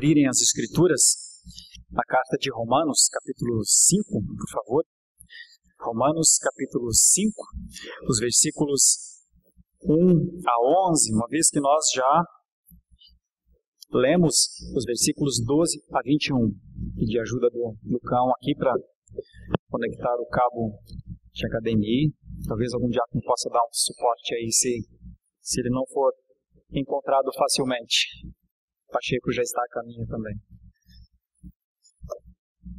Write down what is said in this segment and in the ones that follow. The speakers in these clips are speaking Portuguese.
abrirem as Escrituras, na carta de Romanos, capítulo 5, por favor. Romanos, capítulo 5, os versículos 1 a 11, uma vez que nós já lemos os versículos 12 a 21. Pedi ajuda do Lucão aqui para conectar o cabo de HDMI. Talvez algum diácono possa dar um suporte aí se ele não for encontrado facilmente. Pacheco já está a caminho também.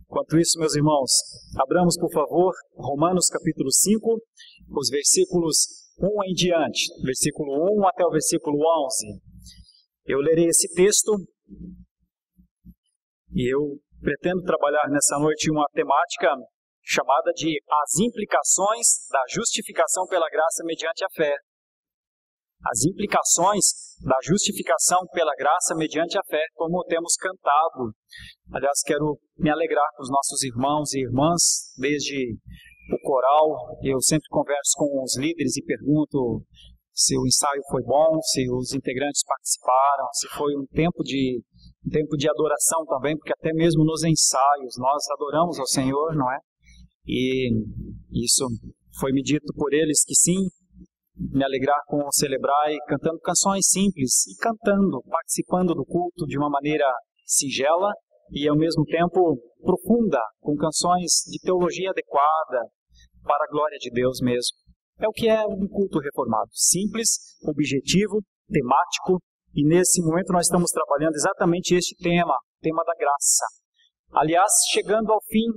Enquanto isso, meus irmãos, abramos, por favor, Romanos capítulo 5, os versículos 1 em diante, versículo 1 até o versículo 11. Eu lerei esse texto e eu pretendo trabalhar nessa noite uma temática chamada de as implicações da justificação pela graça mediante a fé. As implicações da justificação pela graça mediante a fé, como temos cantado. Aliás, quero me alegrar com os nossos irmãos e irmãs, desde o coral. Eu sempre converso com os líderes e pergunto se o ensaio foi bom, se os integrantes participaram, se foi um tempo de adoração também, porque até mesmo nos ensaios nós adoramos ao Senhor, não é? E isso foi-me dito por eles que sim, me alegrar com celebrar e cantando canções simples, e cantando, participando do culto de uma maneira singela e ao mesmo tempo profunda, com canções de teologia adequada para a glória de Deus mesmo. É o que é um culto reformado, simples, objetivo, temático, e nesse momento nós estamos trabalhando exatamente este tema, o tema da graça. Aliás, chegando ao fim,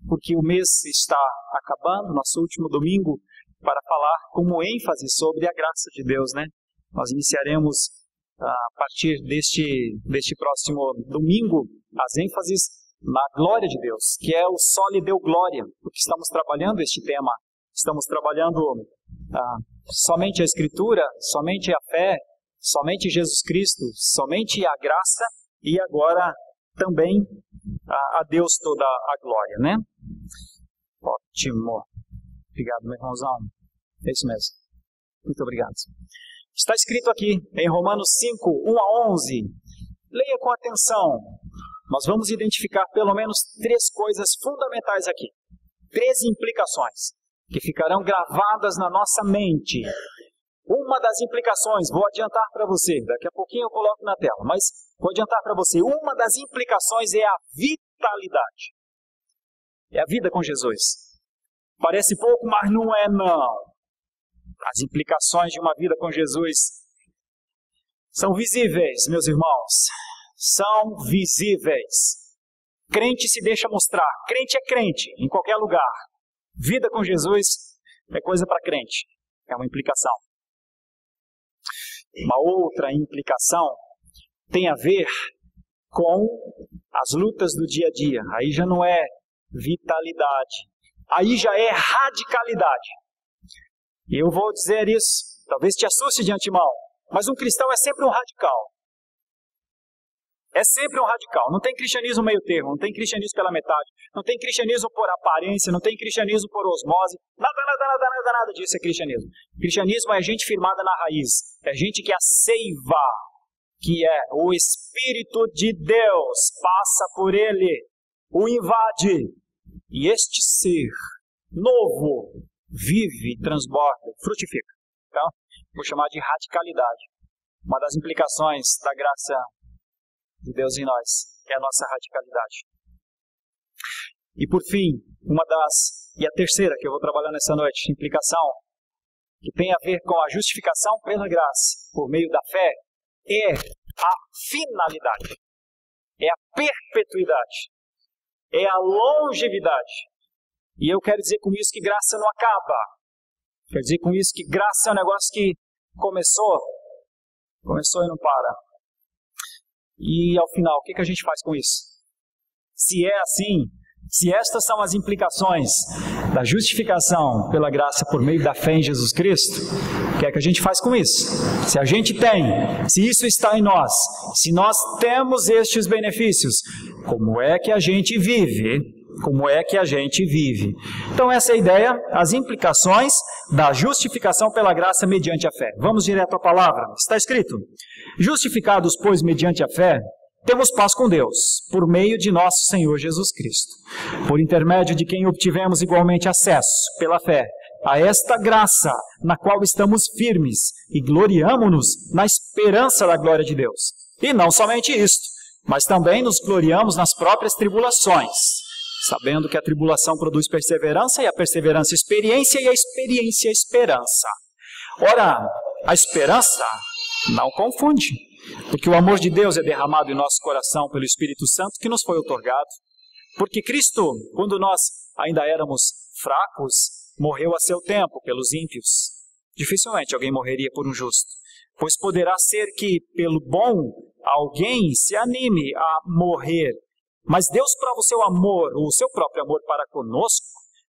porque o mês está acabando, nosso último domingo, para falar como ênfase sobre a graça de Deus, né? Nós iniciaremos a partir deste próximo domingo as ênfases na glória de Deus, que é o só lhe deu glória, porque estamos trabalhando este tema. Estamos trabalhando somente a Escritura, somente a fé, somente Jesus Cristo, somente a graça e agora também a Deus toda a glória, né? Ótimo. Obrigado, meu irmãozão. É isso mesmo. Muito obrigado. Está escrito aqui em Romanos 5, 1 a 11. Leia com atenção. Nós vamos identificar pelo menos 3 coisas fundamentais aqui. 3 implicações que ficarão gravadas na nossa mente. Uma das implicações, vou adiantar para você, daqui a pouquinho eu coloco na tela, mas vou adiantar para você, uma das implicações é a vitalidade. É a vida com Jesus. Parece pouco, mas não é não. As implicações de uma vida com Jesus são visíveis, meus irmãos. São visíveis. Crente se deixa mostrar. Crente é crente, em qualquer lugar. Vida com Jesus é coisa para crente. É uma implicação. Uma outra implicação tem a ver com as lutas do dia a dia. Aí já não é vitalidade. Aí já é radicalidade. E eu vou dizer isso, talvez te assuste de antemão, mas um cristão é sempre um radical. É sempre um radical. Não tem cristianismo meio termo, não tem cristianismo pela metade, não tem cristianismo por aparência, não tem cristianismo por osmose, nada disso é cristianismo. Cristianismo é gente firmada na raiz, é gente que a seiva, que é o Espírito de Deus, passa por ele, o invade, e este ser novo vive, transborda, frutifica. Então, vou chamar de radicalidade. Uma das implicações da graça de Deus em nós é a nossa radicalidade. E por fim, e a terceira que eu vou trabalhar nessa noite, implicação, que tem a ver com a justificação pela graça, por meio da fé, é a finalidade, é a perpetuidade, é a longevidade. E eu quero dizer com isso que graça não acaba. Quero dizer com isso que graça é um negócio que começou e não para. E ao final, o que a gente faz com isso? Se é assim, se estas são as implicações da justificação pela graça por meio da fé em Jesus Cristo, o que é que a gente faz com isso? Se a gente tem, se isso está em nós, se nós temos estes benefícios, como é que a gente vive? Como é que a gente vive? Então essa é a ideia, as implicações da justificação pela graça mediante a fé. Vamos direto à palavra. Está escrito: justificados, pois, mediante a fé, temos paz com Deus, por meio de nosso Senhor Jesus Cristo, por intermédio de quem obtivemos igualmente acesso, pela fé, a esta graça na qual estamos firmes e gloriamo-nos na esperança da glória de Deus. E não somente isto, mas também nos gloriamos nas próprias tribulações, sabendo que a tribulação produz perseverança, e a perseverança experiência, e a experiência esperança. Ora, a esperança não confunde, porque o amor de Deus é derramado em nosso coração pelo Espírito Santo que nos foi outorgado. Porque Cristo, quando nós ainda éramos fracos, morreu a seu tempo pelos ímpios. Dificilmente alguém morreria por um justo, pois poderá ser que, pelo bom, alguém se anime a morrer. Mas Deus prova o seu amor, o seu próprio amor para conosco,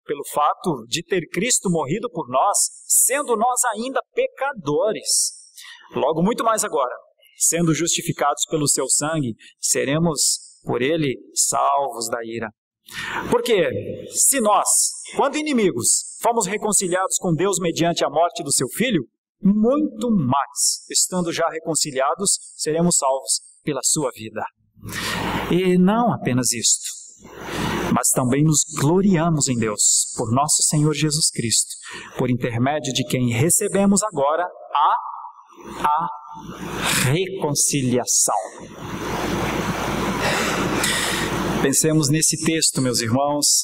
pelo fato de ter Cristo morrido por nós, sendo nós ainda pecadores. Logo, muito mais agora, sendo justificados pelo seu sangue, seremos por ele salvos da ira. Porque se nós, quando inimigos, fomos reconciliados com Deus mediante a morte do seu Filho, muito mais, estando já reconciliados, seremos salvos pela sua vida. E não apenas isto, mas também nos gloriamos em Deus, por nosso Senhor Jesus Cristo, por intermédio de quem recebemos agora a reconciliação. Pensemos nesse texto, meus irmãos.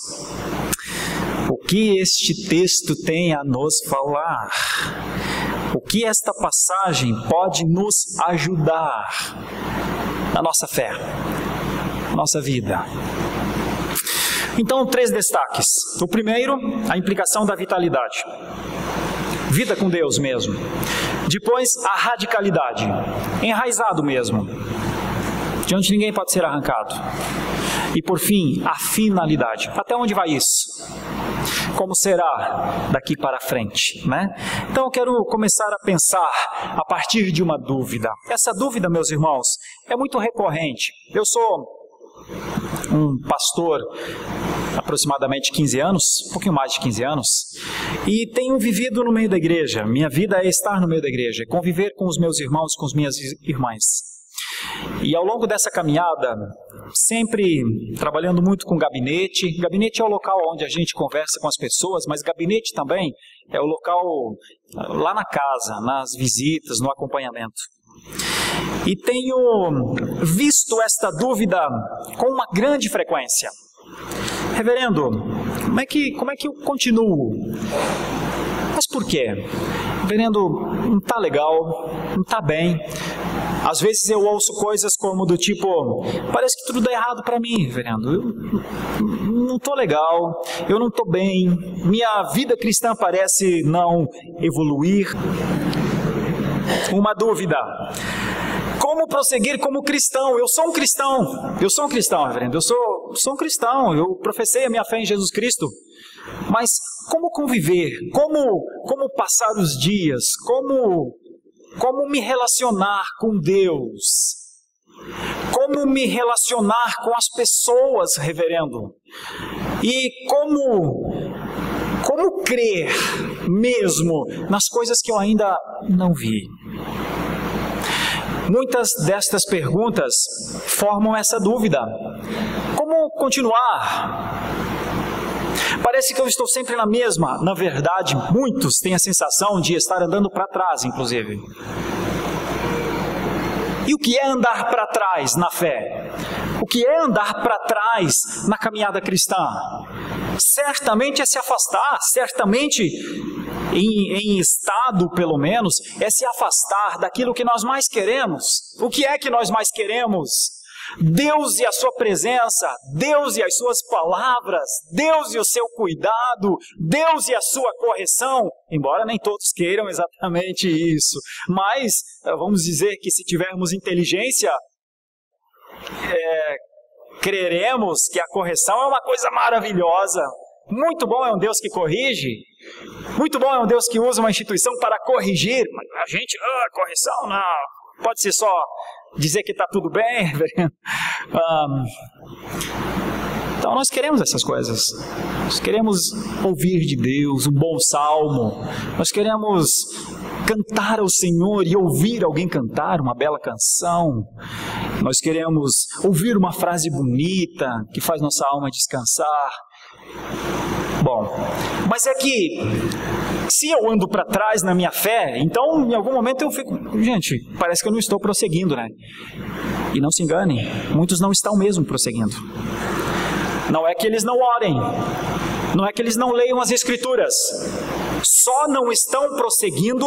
O que este texto tem a nos falar? O que esta passagem pode nos ajudar na nossa fé, na nossa vida? Então, 3 destaques. O primeiro, a implicação da vitalidade. Vida com Deus mesmo. Depois, a radicalidade. Enraizado mesmo. De onde ninguém pode ser arrancado. E por fim, a finalidade. Até onde vai isso? Como será daqui para frente, né? Então eu quero começar a pensar a partir de uma dúvida. Essa dúvida, meus irmãos, é muito recorrente. Eu sou um pastor há aproximadamente 15 anos, um pouquinho mais de 15 anos, e tenho vivido no meio da igreja. Minha vida é estar no meio da igreja, conviver com os meus irmãos, com as minhas irmãs. E ao longo dessa caminhada, sempre trabalhando muito com gabinete. Gabinete é o local onde a gente conversa com as pessoas, mas gabinete também é o local lá na casa, nas visitas, no acompanhamento. E tenho visto esta dúvida com uma grande frequência. Reverendo, como é que eu continuo? Mas por quê? Reverendo, não está legal, não está bem. Às vezes eu ouço coisas como do tipo, parece que tudo dá errado para mim, reverendo. Eu não estou legal, eu não estou bem, minha vida cristã parece não evoluir. Uma dúvida. Como prosseguir como cristão? Eu sou um cristão, reverendo. Eu sou um cristão, eu professei a minha fé em Jesus Cristo. Mas como conviver? Como passar os dias? Como me relacionar com Deus? Como me relacionar com as pessoas, reverendo? E como crer mesmo nas coisas que eu ainda não vi? Muitas destas perguntas formam essa dúvida. Como continuar? Parece que eu estou sempre na mesma. Na verdade, muitos têm a sensação de estar andando para trás, inclusive. E o que é andar para trás na fé? O que é andar para trás na caminhada cristã? Certamente é se afastar, certamente, em estado pelo menos, é se afastar daquilo que nós mais queremos. O que é que nós mais queremos? Deus e a sua presença, Deus e as suas palavras, Deus e o seu cuidado, Deus e a sua correção, embora nem todos queiram exatamente isso, mas vamos dizer que se tivermos inteligência, creremos que a correção é uma coisa maravilhosa. Muito bom é um Deus que corrige, muito bom é um Deus que usa uma instituição para corrigir, mas a gente, correção não, pode ser só dizer que está tudo bem. Então nós queremos essas coisas. Nós queremos ouvir de Deus um bom salmo. Nós queremos cantar ao Senhor e ouvir alguém cantar uma bela canção. Nós queremos ouvir uma frase bonita que faz nossa alma descansar. Bom, mas é que se eu ando para trás na minha fé, então em algum momento eu fico, gente, parece que eu não estou prosseguindo, né? E não se enganem, muitos não estão mesmo prosseguindo. Não é que eles não orem, não é que eles não leiam as Escrituras, só não estão prosseguindo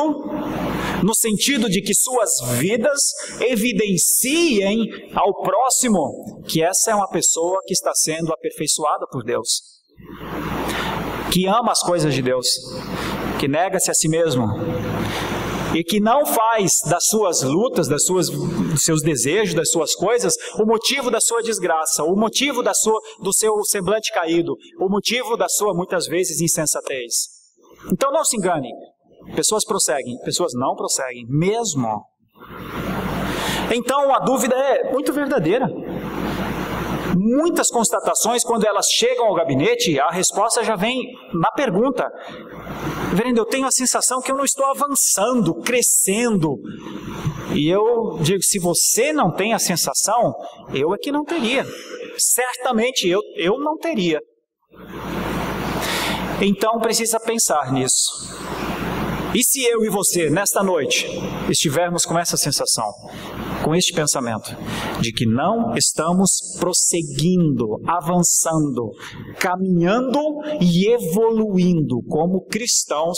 no sentido de que suas vidas evidenciem ao próximo que essa é uma pessoa que está sendo aperfeiçoada por Deus, que ama as coisas de Deus, que nega-se a si mesmo e que não faz das suas lutas, dos seus desejos, das suas coisas, o motivo da sua desgraça, o motivo do seu semblante caído, o motivo da sua, muitas vezes, insensatez. Então não se engane, pessoas prosseguem, pessoas não prosseguem, mesmo. Então a dúvida é muito verdadeira. Muitas constatações, quando elas chegam ao gabinete, a resposta já vem na pergunta. Reverendo, eu tenho a sensação que eu não estou avançando, crescendo. E eu digo, se você não tem a sensação, eu é que não teria. Certamente eu não teria. Então precisa pensar nisso. E se eu e você, nesta noite, estivermos com essa sensação, com este pensamento, de que não estamos prosseguindo, avançando, caminhando e evoluindo como cristãos,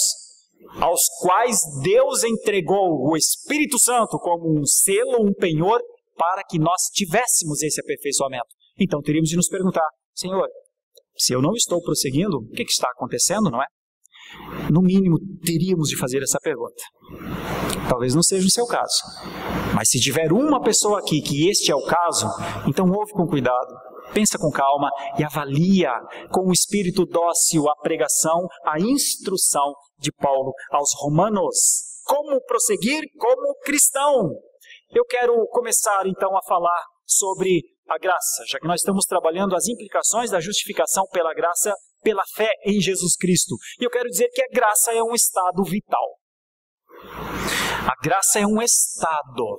aos quais Deus entregou o Espírito Santo como um selo, um penhor, para que nós tivéssemos esse aperfeiçoamento. Então teríamos de nos perguntar, Senhor, se eu não estou prosseguindo, o que está acontecendo, não é? No mínimo, teríamos de fazer essa pergunta. Talvez não seja o seu caso, mas se tiver uma pessoa aqui que este é o caso, então ouve com cuidado, pensa com calma e avalia com o espírito dócil a pregação, a instrução de Paulo aos romanos. Como prosseguir como cristão? Eu quero começar então a falar sobre a graça, já que nós estamos trabalhando as implicações da justificação pela graça, pela fé em Jesus Cristo. E eu quero dizer que a graça é um estado vital. A graça é um estado.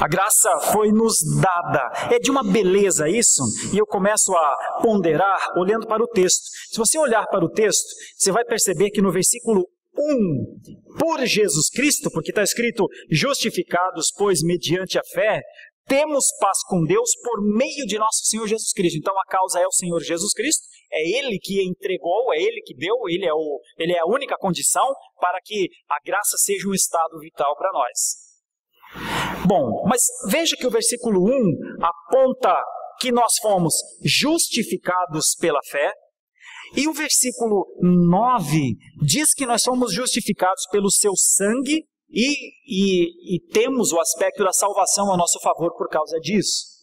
A graça foi nos dada. É de uma beleza isso. E eu começo a ponderar olhando para o texto. Se você olhar para o texto, você vai perceber que no versículo 1, por Jesus Cristo, porque está escrito, justificados, pois, mediante a fé, temos paz com Deus por meio de nosso Senhor Jesus Cristo. Então a causa é o Senhor Jesus Cristo, é Ele que entregou, é Ele que deu, Ele é a única condição para que a graça seja um estado vital para nós. Bom, mas veja que o versículo 1 aponta que nós fomos justificados pela fé, e o versículo 9 diz que nós somos justificados pelo seu sangue, e temos o aspecto da salvação a nosso favor por causa disso.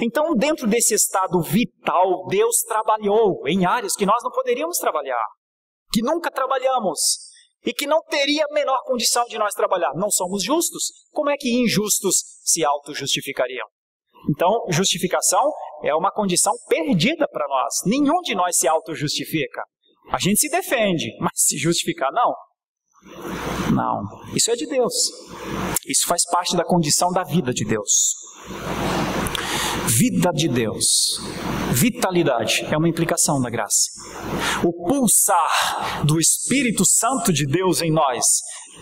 Então, dentro desse estado vital, Deus trabalhou em áreas que nós não poderíamos trabalhar, que nunca trabalhamos, e que não teria a menor condição de nós trabalhar. Não somos justos? Como é que injustos se auto-justificariam? Então, justificação é uma condição perdida para nós. Nenhum de nós se auto-justifica. A gente se defende, mas se justificar, não. Não, isso é de Deus. Isso faz parte da condição da vida de Deus. Vida de Deus, vitalidade, é uma implicação da graça. O pulsar do Espírito Santo de Deus em nós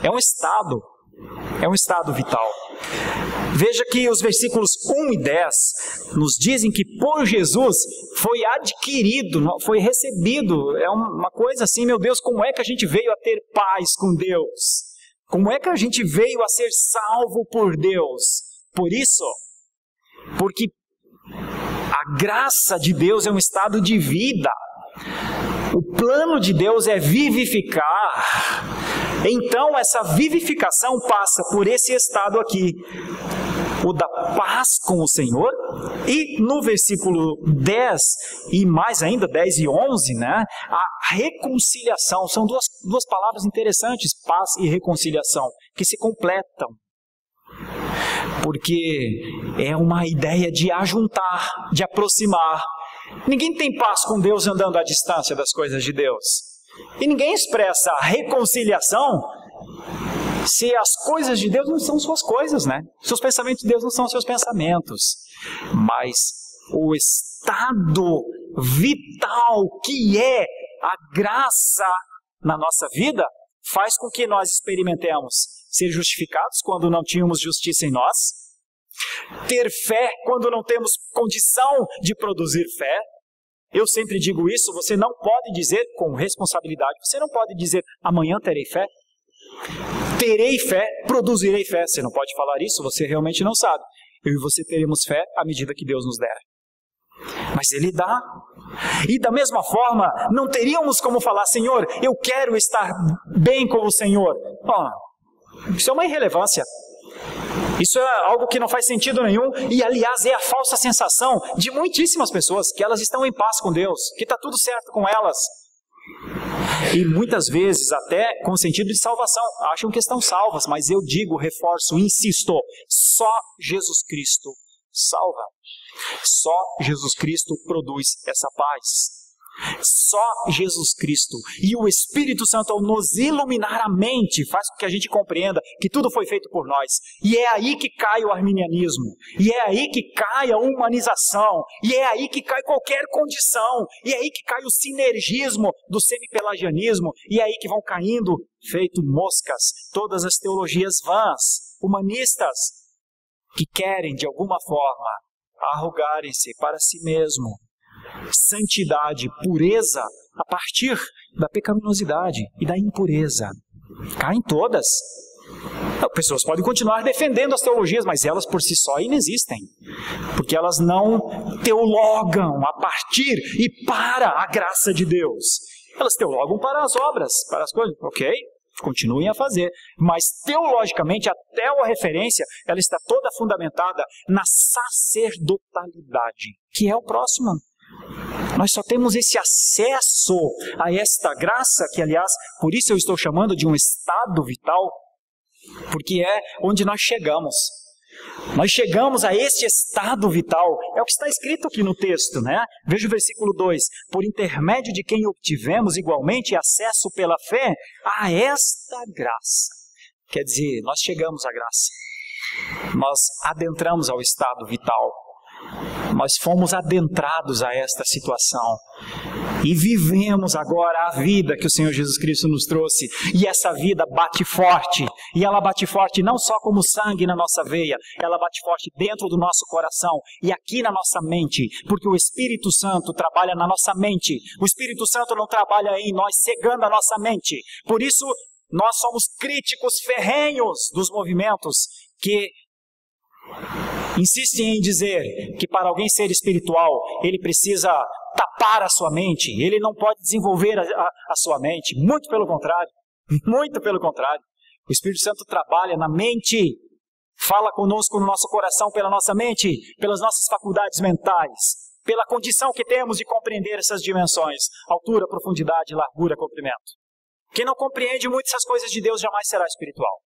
é um estado vital. Veja que os versículos 1 e 10 nos dizem que por Jesus foi adquirido, foi recebido. É uma coisa assim, meu Deus, como é que a gente veio a ter paz com Deus? Como é que a gente veio a ser salvo por Deus? Por isso, porque a graça de Deus é um estado de vida. O plano de Deus é vivificar. Então essa vivificação passa por esse estado aqui, o da paz com o Senhor. E no versículo 10 e mais ainda 10 e 11, né, a reconciliação. São duas palavras interessantes, paz e reconciliação, que se completam. Porque é uma ideia de ajuntar, de aproximar. Ninguém tem paz com Deus andando à distância das coisas de Deus. E ninguém expressa a reconciliação Se as coisas de Deus não são suas coisas, né? Seus pensamentos de Deus não são seus pensamentos. Mas o estado vital que é a graça na nossa vida faz com que nós experimentemos ser justificados quando não tínhamos justiça em nós, ter fé quando não temos condição de produzir fé. Eu sempre digo isso, você não pode dizer com responsabilidade, você não pode dizer amanhã terei fé, terei fé, produzirei fé. Você não pode falar isso, você realmente não sabe. Eu e você teremos fé à medida que Deus nos der. Mas Ele dá. E da mesma forma, não teríamos como falar, Senhor, eu quero estar bem com o Senhor. Isso é uma irrelevância. Isso é algo que não faz sentido nenhum e, aliás, é a falsa sensação de muitíssimas pessoas que elas estão em paz com Deus, que está tudo certo com elas. E muitas vezes até com sentido de salvação, acham que estão salvas, mas eu digo, reforço, insisto, só Jesus Cristo salva. Só Jesus Cristo produz essa paz. Só Jesus Cristo e o Espírito Santo, ao nos iluminar a mente, faz com que a gente compreenda que tudo foi feito por nós. E é aí que cai o arminianismo, e é aí que cai a humanização, e é aí que cai qualquer condição, e é aí que cai o sinergismo do semipelagianismo, e é aí que vão caindo, feito moscas, todas as teologias vãs, humanistas, que querem de alguma forma arrogarem-se para si mesmo santidade, pureza, a partir da pecaminosidade e da impureza. Caem todas. Pessoas podem continuar defendendo as teologias, mas elas por si só inexistem, porque elas não teologam a partir e para a graça de Deus. Elas teologam para as obras, para as coisas, ok? Continuem a fazer, mas teologicamente a teorreferência ela está toda fundamentada na sacerdotalidade, que é o próximo. Nós só temos esse acesso a esta graça, que aliás, por isso eu estou chamando de um estado vital, porque é onde nós chegamos. Nós chegamos a este estado vital, é o que está escrito aqui no texto, né? Veja o versículo 2, por intermédio de quem obtivemos igualmente acesso pela fé a esta graça. Quer dizer, nós chegamos à graça, nós adentramos ao estado vital, nós fomos adentrados a esta situação e vivemos agora a vida que o Senhor Jesus Cristo nos trouxe. E essa vida bate forte, e ela bate forte não só como sangue na nossa veia, ela bate forte dentro do nosso coração e aqui na nossa mente, porque o Espírito Santo trabalha na nossa mente. O Espírito Santo não trabalha em nós cegando a nossa mente. Por isso nós somos críticos ferrenhos dos movimentos que insistem em dizer que para alguém ser espiritual, ele precisa tapar a sua mente, ele não pode desenvolver a sua mente. Muito pelo contrário, muito pelo contrário. O Espírito Santo trabalha na mente, fala conosco no nosso coração pela nossa mente, pelas nossas faculdades mentais, pela condição que temos de compreender essas dimensões, altura, profundidade, largura, comprimento. Quem não compreende muito essas coisas de Deus jamais será espiritual.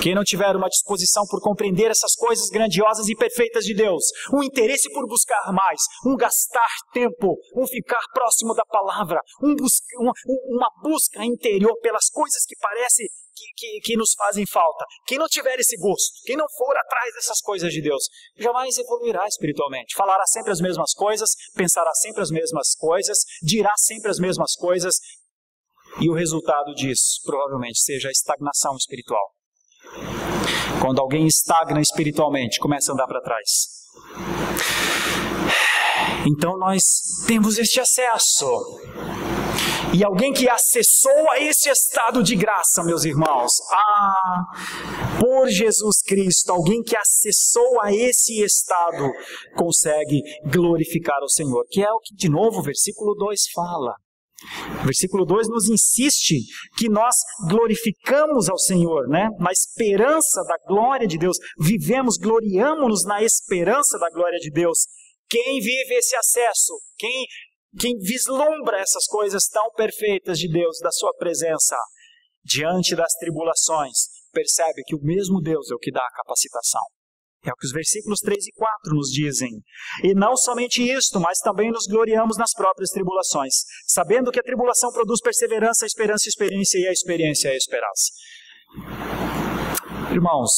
Quem não tiver uma disposição por compreender essas coisas grandiosas e perfeitas de Deus, um interesse por buscar mais, um gastar tempo, um ficar próximo da palavra, uma busca interior pelas coisas que parece que nos fazem falta. Quem não tiver esse gosto, quem não for atrás dessas coisas de Deus, jamais evoluirá espiritualmente. Falará sempre as mesmas coisas, pensará sempre as mesmas coisas, dirá sempre as mesmas coisas. E o resultado disso, provavelmente, seja a estagnação espiritual. Quando alguém estagna espiritualmente, começa a andar para trás. Então nós temos este acesso. E alguém que acessou a esse estado de graça, meus irmãos, por Jesus Cristo, alguém que acessou a esse estado, consegue glorificar o Senhor. Que é o que, de novo, o versículo 2 fala. O versículo 2 nos insiste que nós glorificamos ao Senhor, né? Na esperança da glória de Deus. Vivemos, gloriamo-nos na esperança da glória de Deus. Quem vive esse acesso, quem vislumbra essas coisas tão perfeitas de Deus, da sua presença, diante das tribulações, percebe que o mesmo Deus é o que dá a capacitação. É o que os versículos 3 e 4 nos dizem. E não somente isto, mas também nos gloriamos nas próprias tribulações, sabendo que a tribulação produz perseverança, a esperança, experiência, e a experiência é a esperança. Irmãos,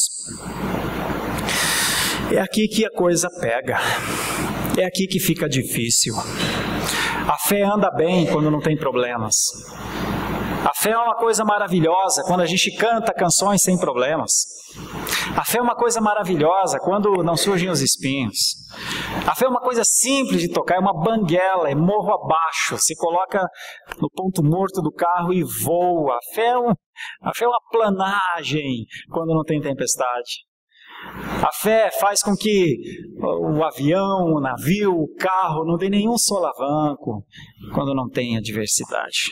é aqui que a coisa pega. É aqui que fica difícil. A fé anda bem quando não tem problemas. A fé é uma coisa maravilhosa quando a gente canta canções sem problemas. A fé é uma coisa maravilhosa quando não surgem os espinhos. A fé é uma coisa simples de tocar, é uma banguela, é morro abaixo. Se coloca no ponto morto do carro e voa. A fé é uma planagem quando não tem tempestade. A fé faz com que o avião, o navio, o carro não dê nenhum solavanco quando não tem adversidade.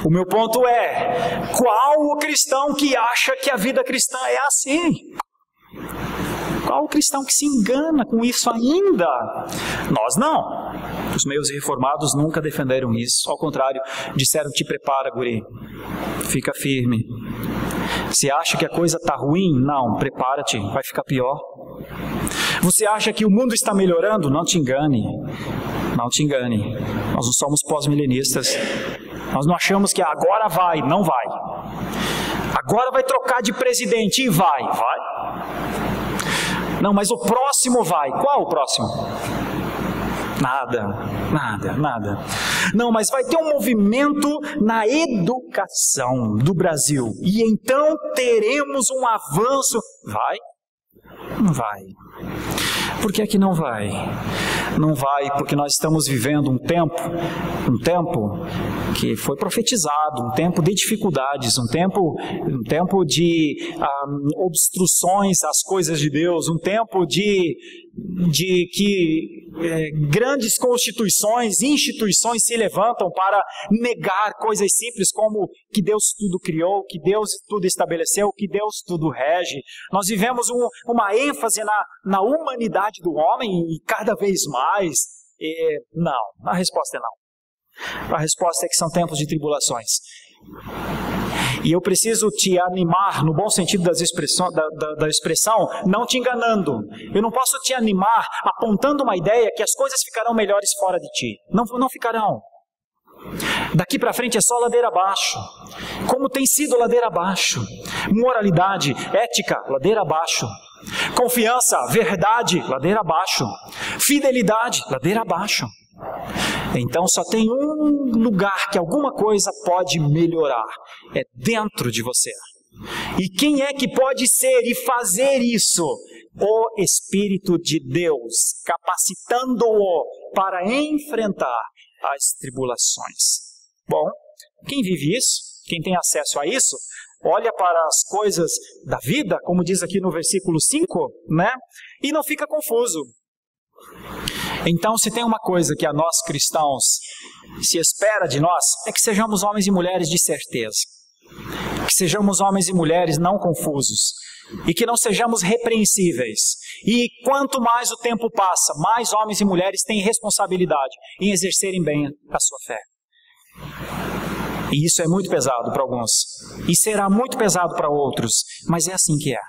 O meu ponto é, qual o cristão que acha que a vida cristã é assim? Qual o cristão que se engana com isso ainda? Nós não. Os meios reformados nunca defenderam isso. Ao contrário, disseram, te prepara, guri. Fica firme. Você acha que a coisa está ruim? Não, prepara-te, vai ficar pior. Você acha que o mundo está melhorando? Não te engane. Não te engane. Nós não somos pós-milenistas. Nós não achamos que agora vai, não vai. Agora vai trocar de presidente e vai. Não, mas o próximo vai. Qual o próximo? Nada. Não, mas vai ter um movimento na educação do Brasil. E então teremos um avanço. Vai? Não vai. Por que é que não vai? Não vai porque nós estamos vivendo um tempo que foi profetizado, um tempo de dificuldades, um tempo de obstruções às coisas de Deus, um tempo de que grandes instituições se levantam para negar coisas simples como que Deus tudo criou, que Deus tudo estabeleceu, que Deus tudo rege. Nós vivemos uma ênfase na humanidade do homem e cada vez mais. Não, a resposta é não. A resposta é que são tempos de tribulações. E eu preciso te animar, no bom sentido da expressão, não te enganando. Eu não posso te animar apontando uma ideia que as coisas ficarão melhores fora de ti. Não ficarão. Daqui para frente é só ladeira abaixo. Como tem sido ladeira abaixo. Moralidade, ética, ladeira abaixo. Confiança, verdade, ladeira abaixo. Fidelidade, ladeira abaixo. Então só tem um lugar que alguma coisa pode melhorar. É dentro de você. E quem é que pode ser e fazer isso? O Espírito de Deus, capacitando-o para enfrentar as tribulações. Bom, quem vive isso, quem tem acesso a isso, olha para as coisas da vida, como diz aqui no versículo 5, né? E não fica confuso. Então, se tem uma coisa que a nós cristãos se espera de nós, é que sejamos homens e mulheres de certeza. Que sejamos homens e mulheres não confusos. E que não sejamos repreensíveis. E quanto mais o tempo passa, mais homens e mulheres têm responsabilidade em exercerem bem a sua fé. E isso é muito pesado para alguns. E será muito pesado para outros. Mas é assim que é.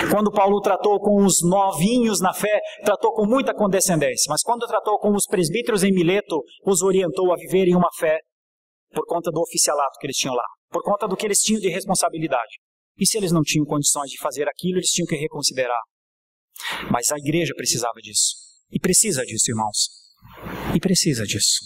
Quando Paulo tratou com os novinhos na fé, tratou com muita condescendência. Mas quando tratou com os presbíteros em Mileto, os orientou a viverem uma fé por conta do oficialato que eles tinham lá. Por conta do que eles tinham de responsabilidade. E se eles não tinham condições de fazer aquilo, eles tinham que reconsiderar. Mas a igreja precisava disso. E precisa disso, irmãos. E precisa disso.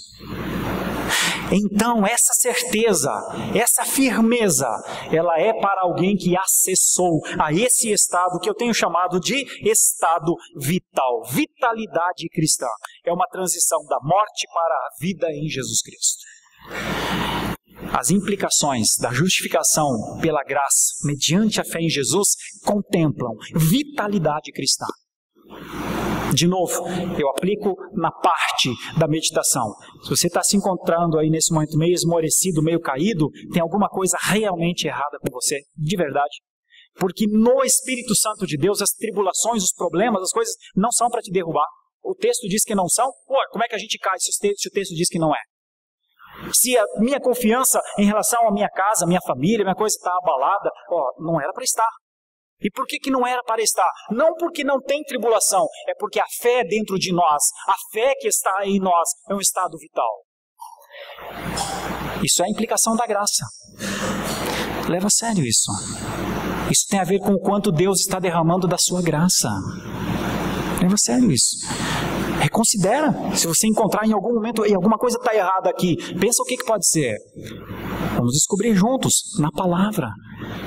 Então, essa certeza, essa firmeza, ela é para alguém que acessou a esse estado que eu tenho chamado de estado vital. Vitalidade cristã. É uma transição da morte para a vida em Jesus Cristo. As implicações da justificação pela graça, mediante a fé em Jesus, contemplam vitalidade cristã. De novo, eu aplico na parte da meditação. Se você está se encontrando aí nesse momento meio esmorecido, meio caído, tem alguma coisa realmente errada com você, de verdade. Porque no Espírito Santo de Deus, as tribulações, os problemas, as coisas não são para te derrubar. O texto diz que não são. Pô, como é que a gente cai se o texto diz que não é? Se a minha confiança em relação à minha casa, à minha família, a minha coisa está abalada, não era para estar. E por que não era para estar? Não porque não tem tribulação, é porque a fé dentro de nós, a fé que está em nós, é um estado vital. Isso é a implicação da graça. Leva a sério isso. Isso tem a ver com o quanto Deus está derramando da sua graça. Leva a sério isso. Reconsidera. Se você encontrar em algum momento, alguma coisa está errada aqui, pensa o que pode ser. Vamos descobrir juntos, na palavra.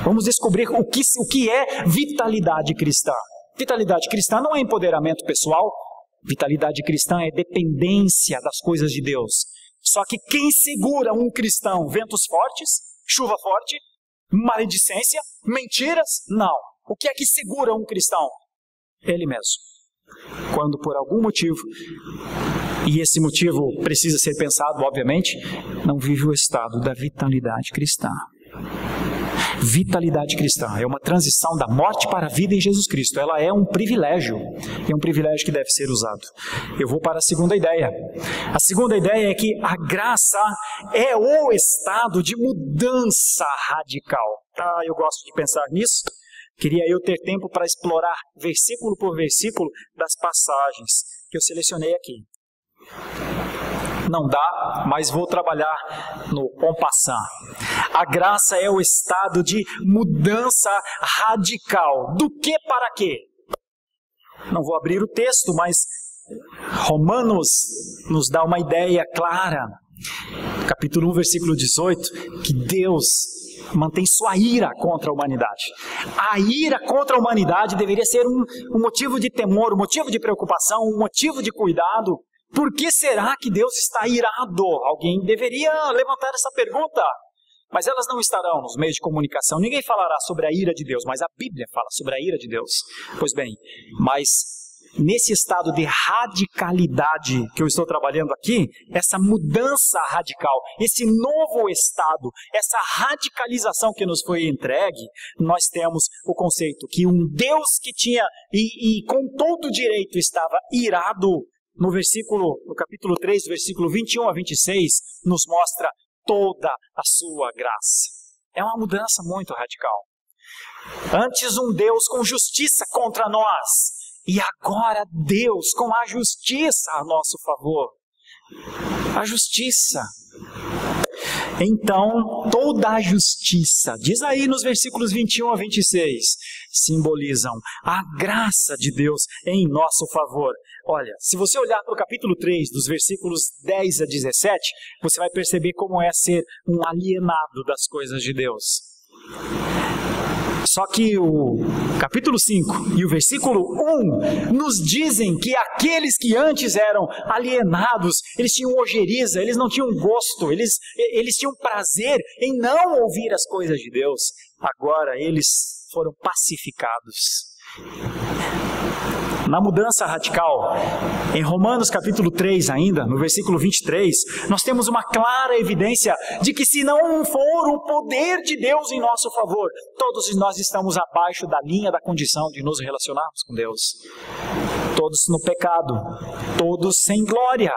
Vamos descobrir o que é vitalidade cristã. Vitalidade cristã não é empoderamento pessoal. Vitalidade cristã é dependência das coisas de Deus. Só que quem segura um cristão? Ventos fortes? Chuva forte? Maledicência? Mentiras? Não. O que é que segura um cristão? Ele mesmo. Quando por algum motivo, e esse motivo precisa ser pensado, obviamente, não vive o estado da vitalidade cristã. Vitalidade cristã é uma transição da morte para a vida em Jesus Cristo. Ela é um privilégio, e é um privilégio que deve ser usado. Eu vou para a segunda ideia. A segunda ideia é que a graça é o estado de mudança radical. Eu gosto de pensar nisso. Queria eu ter tempo para explorar versículo por versículo das passagens que eu selecionei aqui. Não dá, mas vou trabalhar no en passant. A graça é o estado de mudança radical. Do que para quê? Não vou abrir o texto, mas Romanos nos dá uma ideia clara. Capítulo 1, versículo 18, que Deus mantém sua ira contra a humanidade. A ira contra a humanidade deveria ser um motivo de temor, um motivo de preocupação, um motivo de cuidado. Por que será que Deus está irado? Alguém deveria levantar essa pergunta. Mas elas não estarão nos meios de comunicação. Ninguém falará sobre a ira de Deus, mas a Bíblia fala sobre a ira de Deus. Pois bem, mas nesse estado de radicalidade que eu estou trabalhando aqui, essa mudança radical, esse novo estado, essa radicalização que nos foi entregue, nós temos o conceito que um Deus que tinha e com todo direito estava irado, no capítulo 3, versículo 21 a 26, nos mostra toda a sua graça. É uma mudança muito radical. Antes um Deus com justiça contra nós, e agora Deus com a justiça a nosso favor. A justiça. Então, toda a justiça, diz aí nos versículos 21 a 26, simbolizam a graça de Deus em nosso favor. Olha, se você olhar para o capítulo 3, dos versículos 10 a 17, você vai perceber como é ser um alienado das coisas de Deus. Só que o capítulo 5 e o versículo 1 nos dizem que aqueles que antes eram alienados, eles tinham ojeriza, eles não tinham gosto, eles tinham prazer em não ouvir as coisas de Deus. Agora eles foram pacificados. Na mudança radical, em Romanos capítulo 3 ainda, no versículo 23, nós temos uma clara evidência de que se não for o poder de Deus em nosso favor, todos nós estamos abaixo da linha da condição de nos relacionarmos com Deus. Todos no pecado, todos sem glória,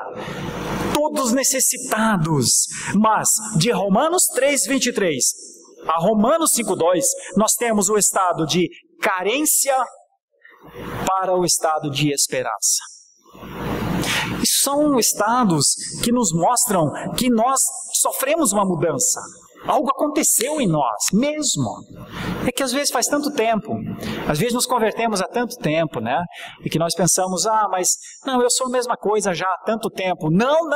todos necessitados. Mas de Romanos 3, 23 a Romanos 5, 2, nós temos o estado de carência para o estado de esperança. Isso são estados que nos mostram que nós sofremos uma mudança. Algo aconteceu em nós mesmo. É que às vezes faz tanto tempo, às vezes nos convertemos há tanto tempo, né? E que nós pensamos, mas não, eu sou a mesma coisa já há tanto tempo. Não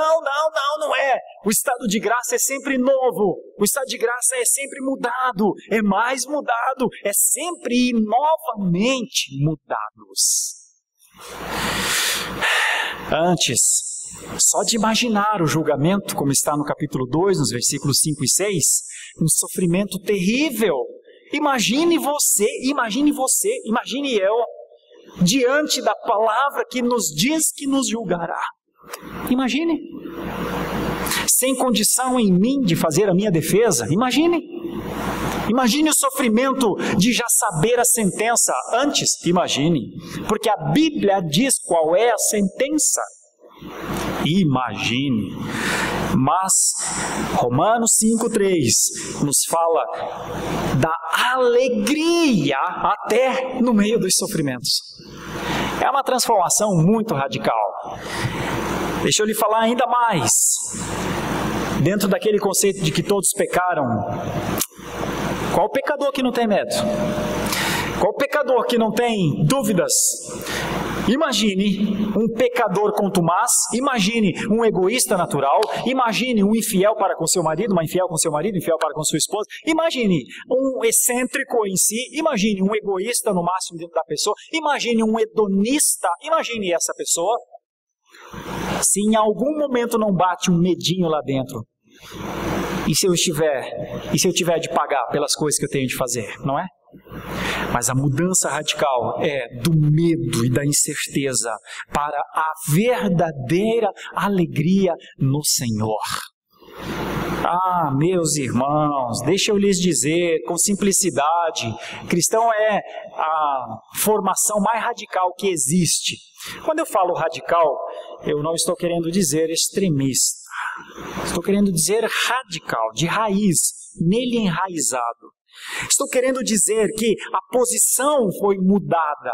é. O estado de graça é sempre novo. O estado de graça é sempre mudado, é mais mudado, é sempre e novamente mudados. Antes, só de imaginar o julgamento, como está no capítulo 2, nos versículos 5 e 6, um sofrimento terrível. Imagine eu, diante da palavra que nos diz que nos julgará. Imagine. Sem condição em mim de fazer a minha defesa. Imagine o sofrimento de já saber a sentença antes. Imagine. Porque a Bíblia diz qual é a sentença. Imagine. Mas Romanos 5,3 nos fala da alegria até no meio dos sofrimentos. É uma transformação muito radical. Deixa eu lhe falar ainda mais. Dentro daquele conceito de que todos pecaram, Qual pecador que não tem medo? Qual pecador que não tem dúvidas? Imagine um pecador contumaz, imagine um egoísta natural, imagine um infiel para com seu marido, uma infiel com seu marido, infiel para com sua esposa, imagine um excêntrico em si, imagine um egoísta no máximo dentro da pessoa, imagine um hedonista, imagine essa pessoa. Se em algum momento não bate um medinho lá dentro, e se eu tiver de pagar pelas coisas que eu tenho de fazer, não é? Mas a mudança radical é do medo e da incerteza para a verdadeira alegria no Senhor. Ah, meus irmãos, deixa eu lhes dizer com simplicidade, cristão é a formação mais radical que existe. Quando eu falo radical, eu não estou querendo dizer extremista. Estou querendo dizer radical, de raiz, nele enraizado. Estou querendo dizer que a posição foi mudada.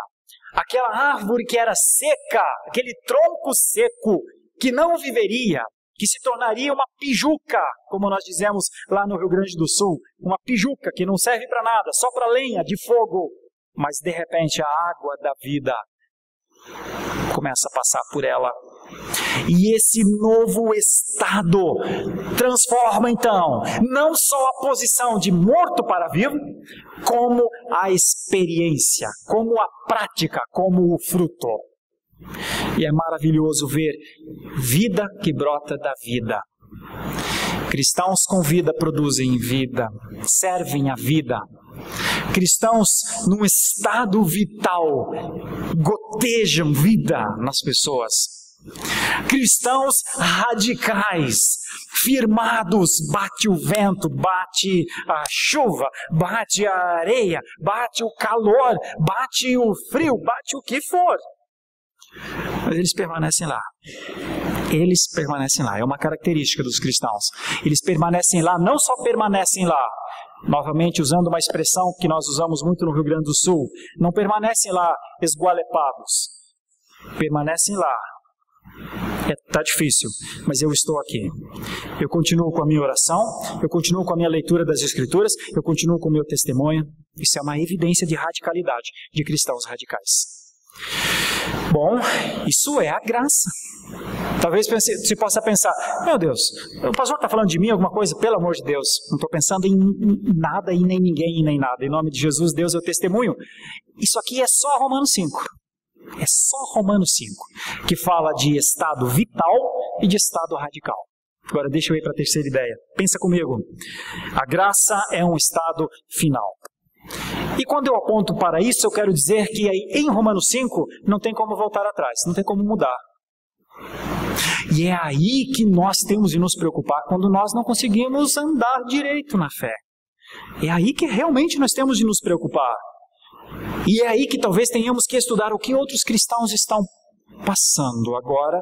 Aquela árvore que era seca, aquele tronco seco, que não viveria, que se tornaria uma pijuca, como nós dizemos lá no Rio Grande do Sul, uma pijuca que não serve para nada, só para lenha de fogo. Mas de repente a água da vida começa a passar por ela. E esse novo estado transforma então não só a posição de morto para vivo, como a experiência, como a prática, como o fruto. E é maravilhoso ver vida que brota da vida. Cristãos com vida produzem vida, servem a vida. Cristãos num estado vital gotejam vida nas pessoas. Cristãos radicais, firmados, bate o vento, bate a chuva, bate a areia, bate o calor, bate o frio, bate o que for. Mas eles permanecem lá. Eles permanecem lá, é uma característica dos cristãos. Eles permanecem lá, não só permanecem lá, novamente usando uma expressão que nós usamos muito no Rio Grande do Sul, não permanecem lá esgualepados, permanecem lá. Está difícil, mas eu estou aqui. Eu continuo com a minha oração, eu continuo com a minha leitura das Escrituras, eu continuo com o meu testemunho. Isso é uma evidência de radicalidade, de cristãos radicais. Bom, isso é a graça. Talvez você possa pensar, meu Deus, o pastor está falando de mim alguma coisa? Pelo amor de Deus, não estou pensando em nada e nem ninguém e nem nada. Em nome de Jesus, Deus, eu testemunho. Isso aqui é só Romanos 5. É só Romanos 5, que fala de estado vital e de estado radical. Agora deixa eu ir para a terceira ideia. Pensa comigo. A graça é um estado final. E quando eu aponto para isso, eu quero dizer que em Romanos 5 não tem como voltar atrás, não tem como mudar. E é aí que nós temos de nos preocupar quando nós não conseguimos andar direito na fé. É aí que realmente nós temos de nos preocupar. E é aí que talvez tenhamos que estudar o que outros cristãos estão passando agora,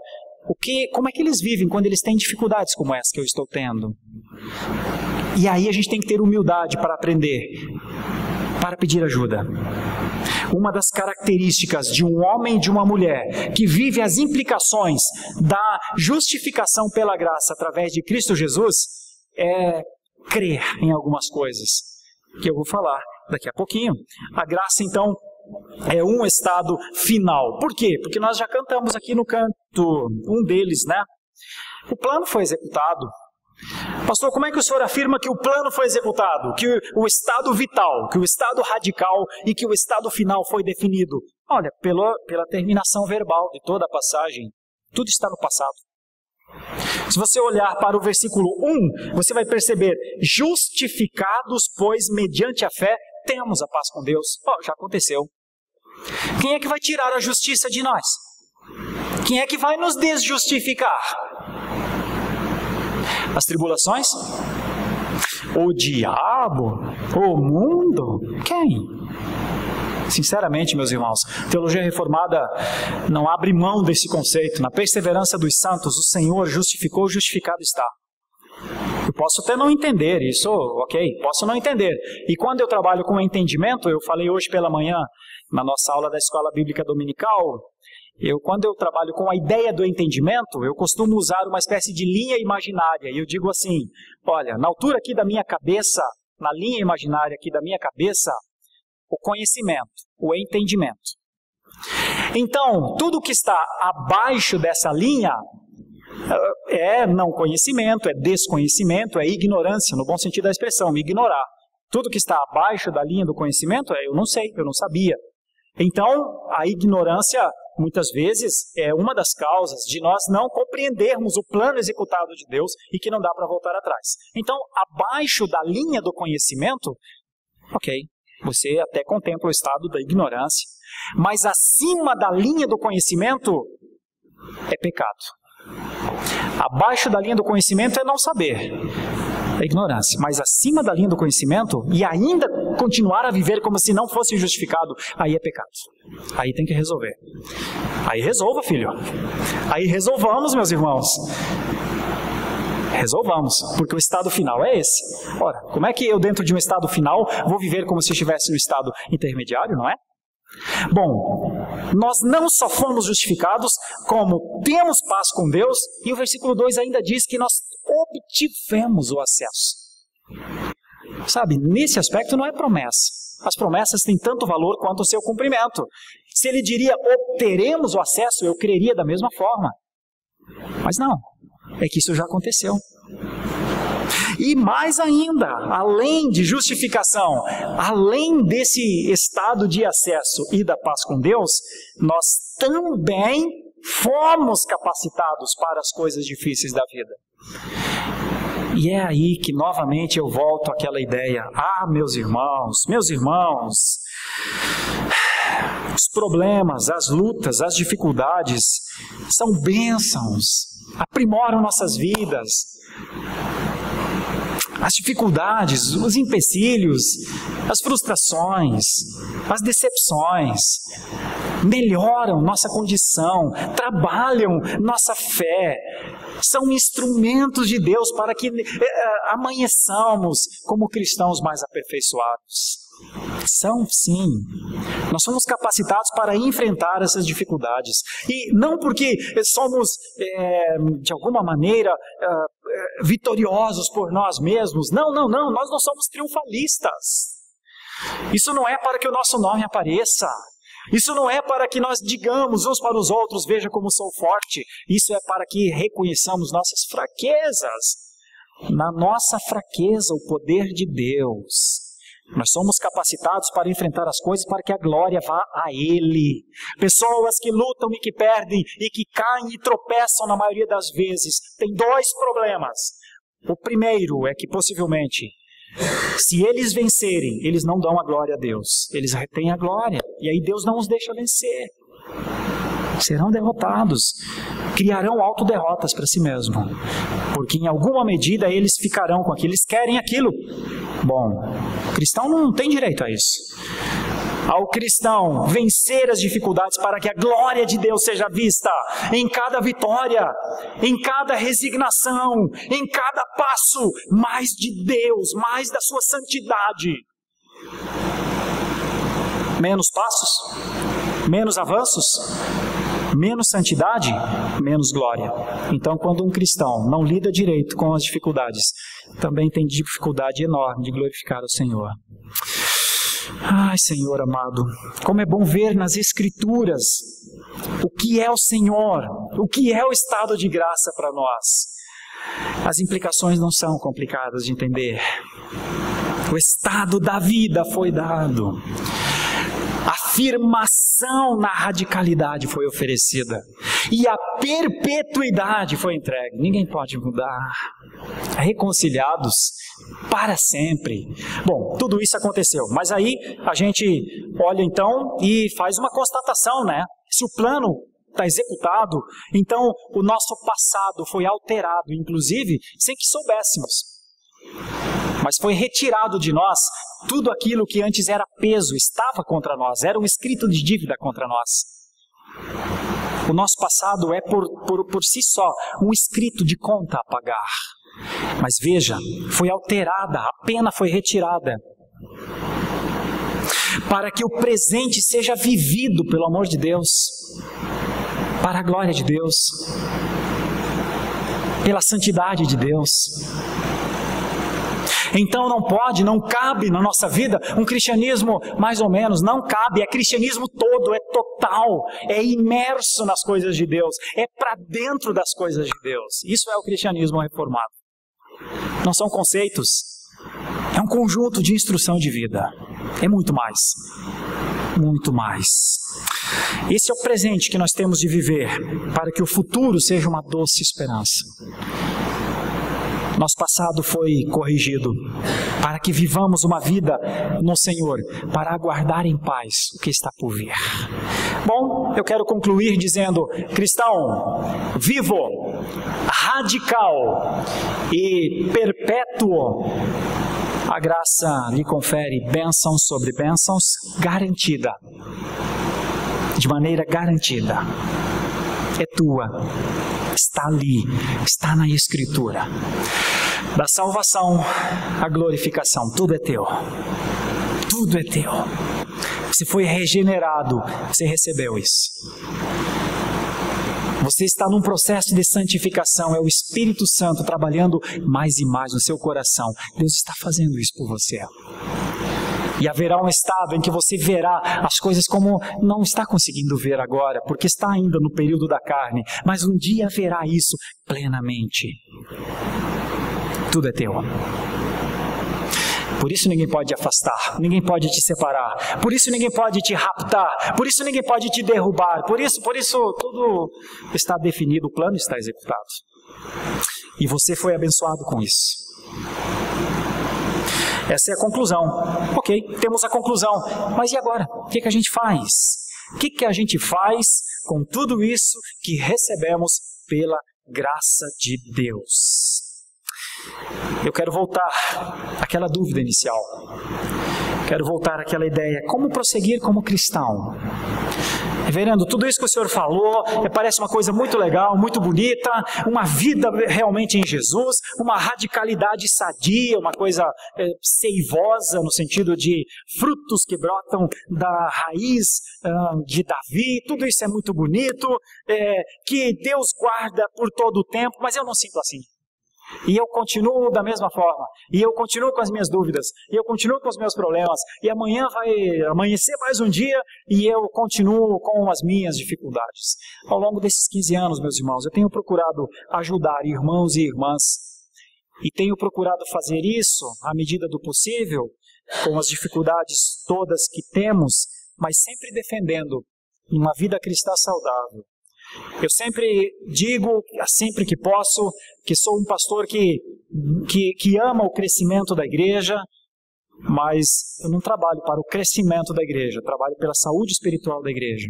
como é que eles vivem quando eles têm dificuldades como essa que eu estou tendo. E aí a gente tem que ter humildade para aprender, para pedir ajuda. Uma das características de um homem e de uma mulher que vive as implicações da justificação pela graça através de Cristo Jesus é crer em algumas coisas que eu vou falar daqui a pouquinho. A graça, então, é um estado final. Por quê? Porque nós já cantamos aqui no canto, um deles, né? O plano foi executado. Pastor, como é que o senhor afirma que o plano foi executado? Que o estado vital, que o estado radical e que o estado final foi definido? Olha, pela terminação verbal de toda a passagem. Tudo está no passado. Se você olhar para o versículo 1, você vai perceber: justificados, pois, mediante a fé, temos a paz com Deus. Já aconteceu. Quem é que vai tirar a justiça de nós? Quem é que vai nos desjustificar? As tribulações? O diabo? O mundo? Quem? Sinceramente, meus irmãos, a teologia reformada não abre mão desse conceito. Na perseverança dos santos, o Senhor justificou, justificado está. Eu posso até não entender isso, ok, posso não entender. E quando eu trabalho com entendimento, eu falei hoje pela manhã, na nossa aula da Escola Bíblica Dominical, quando eu trabalho com a ideia do entendimento, eu costumo usar uma espécie de linha imaginária. E eu digo assim, olha, na altura aqui da minha cabeça, na linha imaginária aqui da minha cabeça, o conhecimento, o entendimento. Então, tudo que está abaixo dessa linha é não conhecimento, é desconhecimento, é ignorância, no bom sentido da expressão, me ignorar. Tudo que está abaixo da linha do conhecimento é eu não sei, eu não sabia. Então, a ignorância, muitas vezes, é uma das causas de nós não compreendermos o plano executado de Deus e que não dá para voltar atrás. Então, abaixo da linha do conhecimento, ok, você até contempla o estado da ignorância, mas acima da linha do conhecimento é pecado. Abaixo da linha do conhecimento é não saber, é ignorância. Mas acima da linha do conhecimento e ainda continuar a viver como se não fosse justificado, aí é pecado. Aí tem que resolver. Aí resolva, filho. Aí resolvamos, meus irmãos. Resolvamos, porque o estado final é esse. Ora, como é que eu dentro de um estado final vou viver como se estivesse no estado intermediário, não é? Bom, nós não só fomos justificados, como temos paz com Deus, e o versículo 2 ainda diz que nós obtivemos o acesso. Sabe, nesse aspecto não é promessa. As promessas têm tanto valor quanto o seu cumprimento. Se ele diria, obteremos o acesso, eu creria da mesma forma. Mas não, é que isso já aconteceu. E mais ainda, além de justificação, além desse estado de acesso e da paz com Deus, nós também fomos capacitados para as coisas difíceis da vida. E é aí que novamente eu volto àquela ideia. Meus irmãos, os problemas, as lutas, as dificuldades são bênçãos, aprimoram nossas vidas. As dificuldades, os empecilhos, as frustrações, as decepções melhoram nossa condição, trabalham nossa fé, são instrumentos de Deus para que amanheçamos como cristãos mais aperfeiçoados. São, sim. Nós somos capacitados para enfrentar essas dificuldades. E não porque somos, de alguma maneira, vitoriosos por nós mesmos. Não. Nós não somos triunfalistas. Isso não é para que o nosso nome apareça. Isso não é para que nós digamos uns para os outros, veja como sou forte. Isso é para que reconheçamos nossas fraquezas. Na nossa fraqueza, o poder de Deus. Nós somos capacitados para enfrentar as coisas para que a glória vá a Ele. Pessoas que lutam e que perdem e que caem e tropeçam na maioria das vezes têm dois problemas. O primeiro é que possivelmente, se eles vencerem, eles não dão a glória a Deus. Eles retêm a glória e aí Deus não os deixa vencer. Serão derrotados. Criarão autoderrotas para si mesmo. Porque em alguma medida eles ficarão com aquilo. Eles querem aquilo. Bom, o cristão não tem direito a isso. Ao cristão vencer as dificuldades para que a glória de Deus seja vista em cada vitória, em cada resignação, em cada passo, mais de Deus, mais da sua santidade. Menos passos, menos avanços, menos santidade, menos glória. Então, quando um cristão não lida direito com as dificuldades, também tem dificuldade enorme de glorificar o Senhor. Ai, Senhor amado, como é bom ver nas Escrituras o que é o Senhor, o que é o estado de graça para nós. As implicações não são complicadas de entender. O estado da vida foi dado. A afirmação na radicalidade foi oferecida. E a perpetuidade foi entregue. Ninguém pode mudar. Reconciliados para sempre. Bom, tudo isso aconteceu. Mas aí a gente olha então e faz uma constatação, né? Se o plano está executado, então o nosso passado foi alterado, inclusive, sem que soubéssemos. Mas foi retirado de nós tudo aquilo que antes era peso, estava contra nós, era um escrito de dívida contra nós. O nosso passado é por si só um escrito de conta a pagar. Mas veja, foi alterada, a pena foi retirada. Para que o presente seja vivido pelo amor de Deus, para a glória de Deus, pela santidade de Deus. Então não cabe na nossa vida um cristianismo mais ou menos, não cabe, é cristianismo todo, é total, é imerso nas coisas de Deus, é para dentro das coisas de Deus. Isso é o cristianismo reformado. Não são conceitos, é um conjunto de instrução de vida, é muito mais, muito mais. Esse é o presente que nós temos de viver, para que o futuro seja uma doce esperança. Nosso passado foi corrigido, para que vivamos uma vida no Senhor, para aguardar em paz o que está por vir. Bom, eu quero concluir dizendo, cristão, vivo, radical e perpétuo, a graça lhe confere bênçãos sobre bênçãos, garantida, de maneira garantida. É tua, está ali, está na Escritura. Da salvação à glorificação, tudo é teu. Tudo é teu. Você foi regenerado, você recebeu isso. Você está num processo de santificação, é o Espírito Santo trabalhando mais e mais no seu coração. Deus está fazendo isso por você. E haverá um estado em que você verá as coisas como não está conseguindo ver agora, porque está ainda no período da carne, mas um dia verá isso plenamente. Tudo é teu. Por isso ninguém pode te afastar, ninguém pode te separar, por isso ninguém pode te raptar, por isso ninguém pode te derrubar, por isso tudo está definido, o plano está executado. E você foi abençoado com isso. Essa é a conclusão. Ok, temos a conclusão. Mas e agora? O que a gente faz? O que a gente faz com tudo isso que recebemos pela graça de Deus? Eu quero voltar àquela dúvida inicial. Quero voltar àquela ideia. Como prosseguir como cristão? Reverendo, tudo isso que o senhor falou parece uma coisa muito legal, muito bonita, uma vida realmente em Jesus, uma radicalidade sadia, uma coisa seivosa no sentido de frutos que brotam da raiz de Davi, tudo isso é muito bonito, que Deus guarda por todo o tempo, mas eu não sinto assim. E eu continuo da mesma forma, e eu continuo com as minhas dúvidas, e eu continuo com os meus problemas, e amanhã vai amanhecer mais um dia, e eu continuo com as minhas dificuldades. Ao longo desses 15 anos, meus irmãos, eu tenho procurado ajudar irmãos e irmãs, e tenho procurado fazer isso à medida do possível, com as dificuldades todas que temos, mas sempre defendendo uma vida cristã saudável. Eu sempre digo, sempre que posso, que sou um pastor que ama o crescimento da igreja, mas eu não trabalho para o crescimento da igreja, eu trabalho pela saúde espiritual da igreja.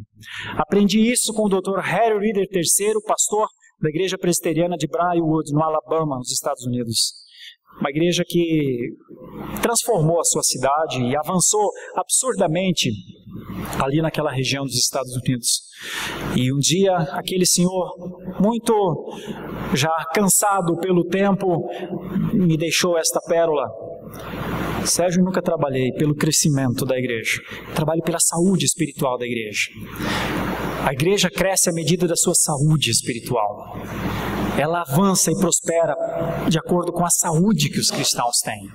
Aprendi isso com o Dr. Harry Reeder III, pastor da igreja presbiteriana de Briarwood, no Alabama, nos Estados Unidos. Uma igreja que transformou a sua cidade e avançou absurdamente ali naquela região dos Estados Unidos. E um dia, aquele senhor, muito já cansado pelo tempo, me deixou esta pérola. Sérgio, eu nunca trabalhei pelo crescimento da igreja. Trabalho pela saúde espiritual da igreja. A igreja cresce à medida da sua saúde espiritual. Ela avança e prospera de acordo com a saúde que os cristãos têm.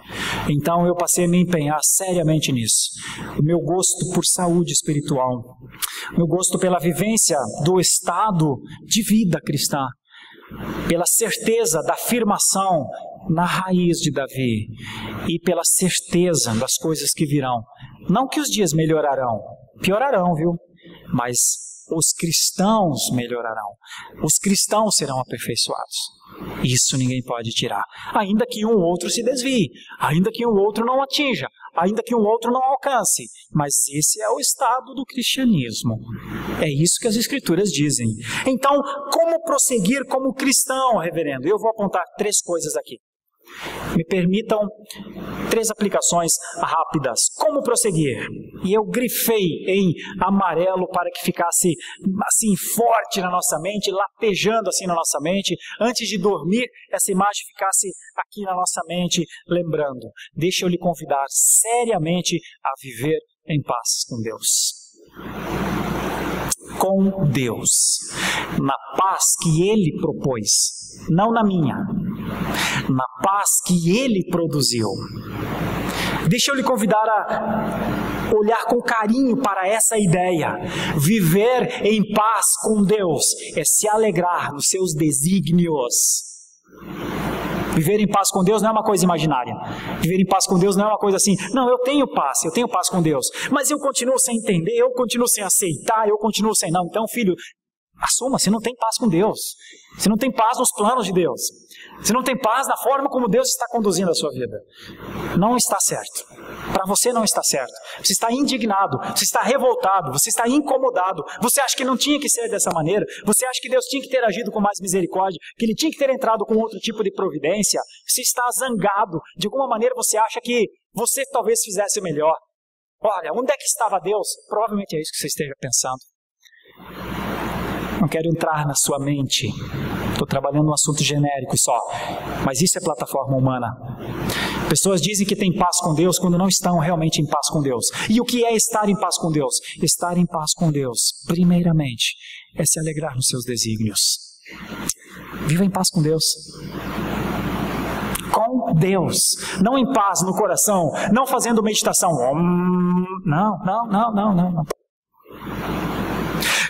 Então eu passei a me empenhar seriamente nisso. O meu gosto por saúde espiritual, o meu gosto pela vivência do estado de vida cristã, pela certeza da afirmação na raiz de Davi e pela certeza das coisas que virão. Não que os dias melhorarão, piorarão, viu? Mas os cristãos melhorarão. Os cristãos serão aperfeiçoados. Isso ninguém pode tirar. Ainda que um ou outro se desvie, ainda que um ou outro não atinja, ainda que um outro não alcance. Mas esse é o estado do cristianismo. É isso que as Escrituras dizem. Então, como prosseguir como cristão, reverendo? Eu vou apontar 3 coisas aqui. Me permitam 3 aplicações rápidas. Como prosseguir? E eu grifei em amarelo para que ficasse assim forte na nossa mente, latejando assim na nossa mente. Antes de dormir, essa imagem ficasse aqui na nossa mente, lembrando. Deixa eu lhe convidar seriamente a viver em paz com Deus. Com Deus. Na paz que Ele propôs. Não na minha, na paz que Ele produziu. Deixa eu lhe convidar a olhar com carinho para essa ideia. Viver em paz com Deus é se alegrar nos seus desígnios. Viver em paz com Deus não é uma coisa imaginária. Viver em paz com Deus não é uma coisa assim, não, eu tenho paz com Deus, mas eu continuo sem entender, eu continuo sem aceitar, eu continuo sem... Não, então filho, assuma, você não tem paz com Deus. Você não tem paz nos planos de Deus. Você não tem paz na forma como Deus está conduzindo a sua vida. Não está certo. Para você não está certo. Você está indignado, você está revoltado, você está incomodado. Você acha que não tinha que ser dessa maneira. Você acha que Deus tinha que ter agido com mais misericórdia, que Ele tinha que ter entrado com outro tipo de providência. Você está zangado. De alguma maneira você acha que você talvez fizesse melhor. Olha, onde é que estava Deus? Provavelmente é isso que você esteja pensando. Não quero entrar na sua mente. Estou trabalhando um assunto genérico só. Mas isso é plataforma humana. Pessoas dizem que têm paz com Deus quando não estão realmente em paz com Deus. E o que é estar em paz com Deus? Estar em paz com Deus, primeiramente, é se alegrar nos seus desígnios. Viva em paz com Deus. Com Deus. Não em paz no coração. Não fazendo meditação. Não.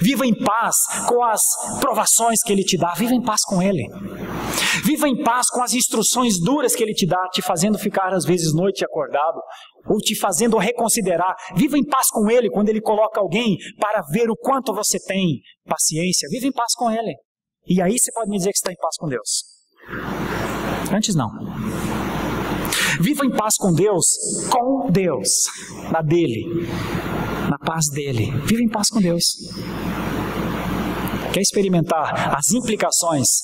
Viva em paz com as provações que Ele te dá. Viva em paz com Ele. Viva em paz com as instruções duras que Ele te dá, te fazendo ficar às vezes noite acordado, ou te fazendo reconsiderar. Viva em paz com Ele quando Ele coloca alguém para ver o quanto você tem paciência. Viva em paz com Ele. E aí você pode me dizer que está em paz com Deus. Antes não. Viva em paz com Deus, na dele, na paz dele. Viva em paz com Deus. Quer experimentar as implicações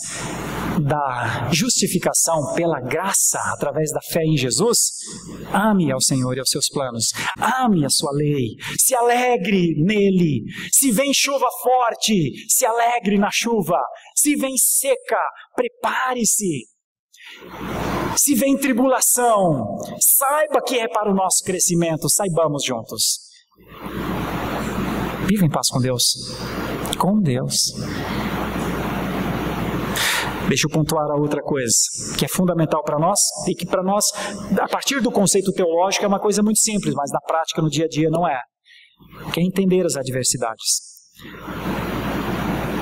da justificação pela graça através da fé em Jesus? Ame ao Senhor e aos seus planos. Ame a sua lei. Se alegre nele. Se vem chuva forte, se alegre na chuva. Se vem seca, prepare-se. Se vem tribulação, saiba que é para o nosso crescimento. Saibamos juntos. Viva em paz com Deus. Com Deus. Deixa eu pontuar a outra coisa, que é fundamental para nós, e que para nós, a partir do conceito teológico, é uma coisa muito simples, mas na prática, no dia a dia, não é. Que é entender as adversidades.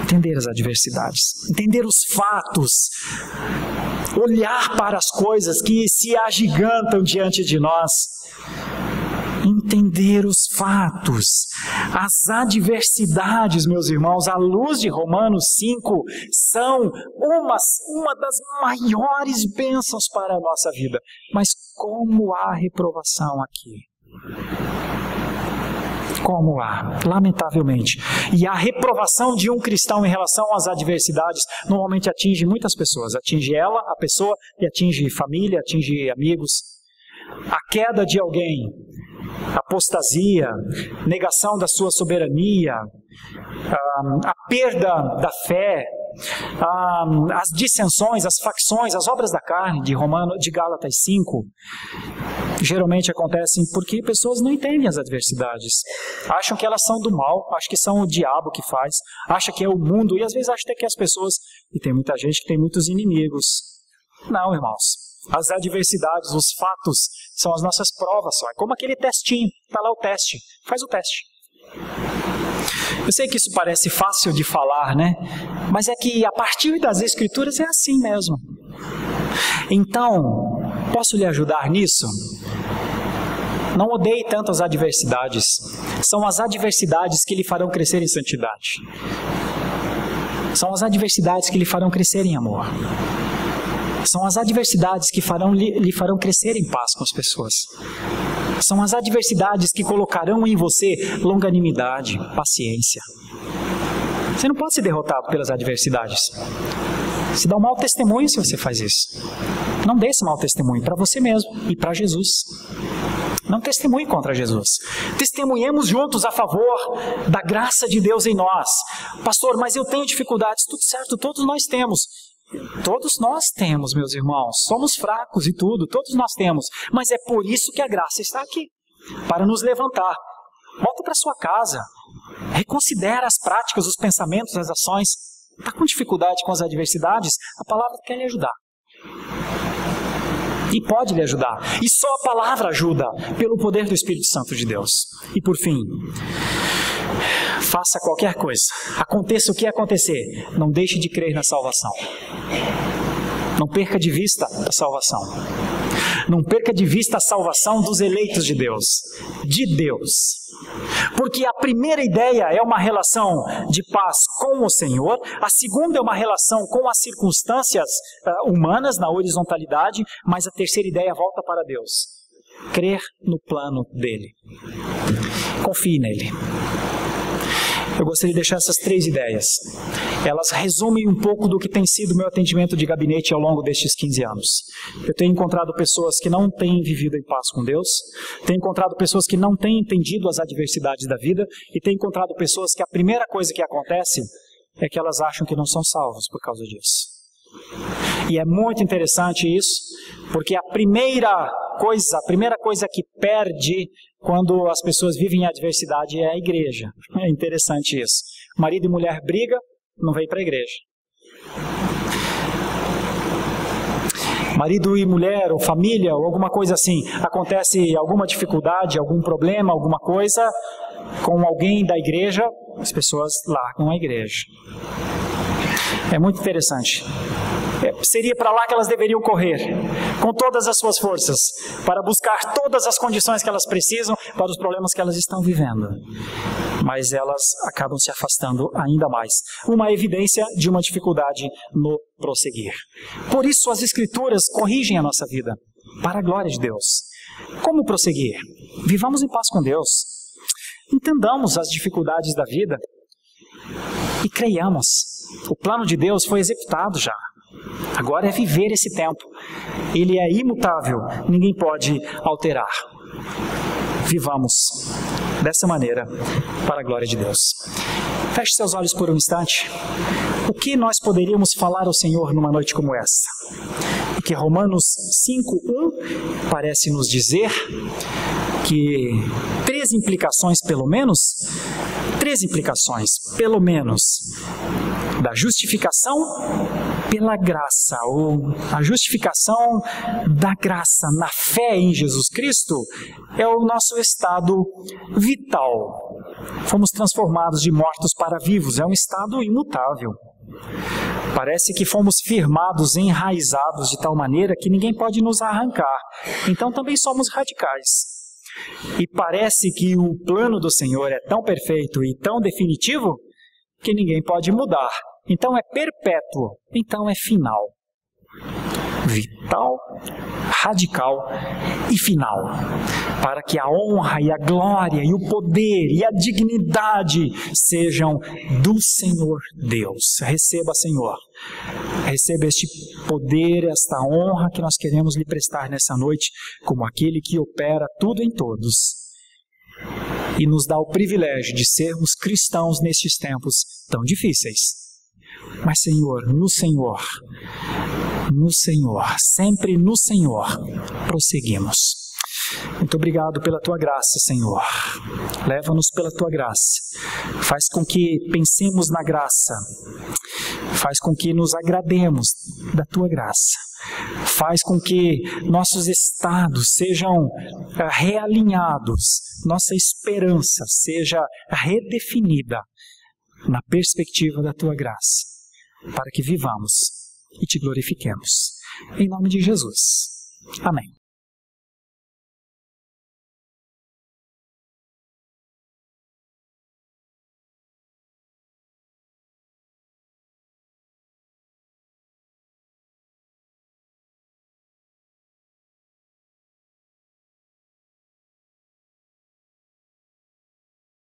Entender as adversidades. Entender os fatos. Olhar para as coisas que se agigantam diante de nós. Entender os fatos, as adversidades, meus irmãos, à luz de Romanos 5, são uma das maiores bênçãos para a nossa vida. Mas como há reprovação aqui? Como há, lamentavelmente. E a reprovação de um cristão em relação às adversidades normalmente atinge muitas pessoas. Atinge ela, a pessoa, e atinge família, atinge amigos. A queda de alguém, apostasia, negação da sua soberania, a perda da fé, as dissensões, as facções, as obras da carne de Gálatas 5, geralmente acontecem porque pessoas não entendem as adversidades. Acham que elas são do mal, acham que são o diabo que faz, acham que é o mundo, e às vezes acham até que as pessoas, e tem muita gente que tem muitos inimigos. Não, irmãos. As adversidades, os fatos, são as nossas provas só. É como aquele testinho. Está lá o teste. Faz o teste. Eu sei que isso parece fácil de falar, né? Mas é que a partir das Escrituras é assim mesmo. Então, posso lhe ajudar nisso? Não odeie tanto as adversidades. São as adversidades que lhe farão crescer em santidade. São as adversidades que lhe farão crescer em amor. São as adversidades que lhe farão crescer em paz com as pessoas. São as adversidades que colocarão em você longanimidade, paciência. Você não pode ser derrotado pelas adversidades. Você dá um mau testemunho se você faz isso. Não dê esse mau testemunho para você mesmo e para Jesus. Não testemunhe contra Jesus. Testemunhemos juntos a favor da graça de Deus em nós. Pastor, mas eu tenho dificuldades. Tudo certo, todos nós temos. Todos nós temos, meus irmãos. Somos fracos e tudo, todos nós temos. Mas é por isso que a graça está aqui, para nos levantar. Volta para sua casa. Reconsidera as práticas, os pensamentos, as ações. Está com dificuldade com as adversidades? A palavra quer lhe ajudar. e pode lhe ajudar. E só a palavra ajuda, pelo poder do Espírito Santo de Deus. E por fim, faça qualquer coisa, aconteça o que acontecer, não deixe de crer na salvação. Não perca de vista a salvação. Não perca de vista a salvação dos eleitos de Deus. De Deus. Porque a primeira ideia é uma relação de paz com o Senhor. A segunda é uma relação com as circunstâncias humanas, na horizontalidade. Mas a terceira ideia volta para Deus. Crer no plano dele. Confie nele. Eu gostaria de deixar essas 3 ideias. Elas resumem um pouco do que tem sido o meu atendimento de gabinete ao longo destes 15 anos. Eu tenho encontrado pessoas que não têm vivido em paz com Deus, tenho encontrado pessoas que não têm entendido as adversidades da vida e tenho encontrado pessoas que a primeira coisa que acontece é que elas acham que não são salvas por causa disso. E é muito interessante isso, porque a primeira coisa que perde quando as pessoas vivem em adversidade é a igreja. É interessante isso. Marido e mulher briga, não vem para a igreja. Marido e mulher, ou família, ou alguma coisa assim, acontece alguma dificuldade, algum problema, alguma coisa com alguém da igreja, as pessoas largam a igreja. É muito interessante. Seria para lá que elas deveriam correr, com todas as suas forças, para buscar todas as condições que elas precisam para os problemas que elas estão vivendo. Mas elas acabam se afastando ainda mais. Uma evidência de uma dificuldade no prosseguir. Por isso as Escrituras corrigem a nossa vida, para a glória de Deus. Como prosseguir? Vivamos em paz com Deus. Entendamos as dificuldades da vida e creiamos. O plano de Deus foi executado já. Agora é viver esse tempo. Ele é imutável, ninguém pode alterar. Vivamos dessa maneira para a glória de Deus. Feche seus olhos por um instante. O que nós poderíamos falar ao Senhor numa noite como essa? Porque Romanos 5:1 parece nos dizer que 3 implicações pelo menos, da justificação pela graça, ou a justificação da graça na fé em Jesus Cristo, é o nosso estado vital. Fomos transformados de mortos para vivos, é um estado imutável. Parece que fomos firmados, enraizados de tal maneira que ninguém pode nos arrancar. Então também somos radicais. E parece que o plano do Senhor é tão perfeito e tão definitivo que ninguém pode mudar. Então é perpétuo, então é final. Vital, radical e final. Para que a honra e a glória e o poder e a dignidade sejam do Senhor Deus. Receba, Senhor. Receba este poder, esta honra que nós queremos lhe prestar nessa noite, como aquele que opera tudo em todos. E nos dá o privilégio de sermos cristãos nestes tempos tão difíceis. Mas, Senhor, no Senhor, sempre no Senhor, prosseguimos. Muito obrigado pela Tua graça, Senhor. Leva-nos pela Tua graça. Faz com que pensemos na graça. Faz com que nos agrademos da Tua graça. Faz com que nossos estados sejam realinhados, nossa esperança seja redefinida na perspectiva da Tua graça, para que vivamos e Te glorifiquemos. Em nome de Jesus. Amém.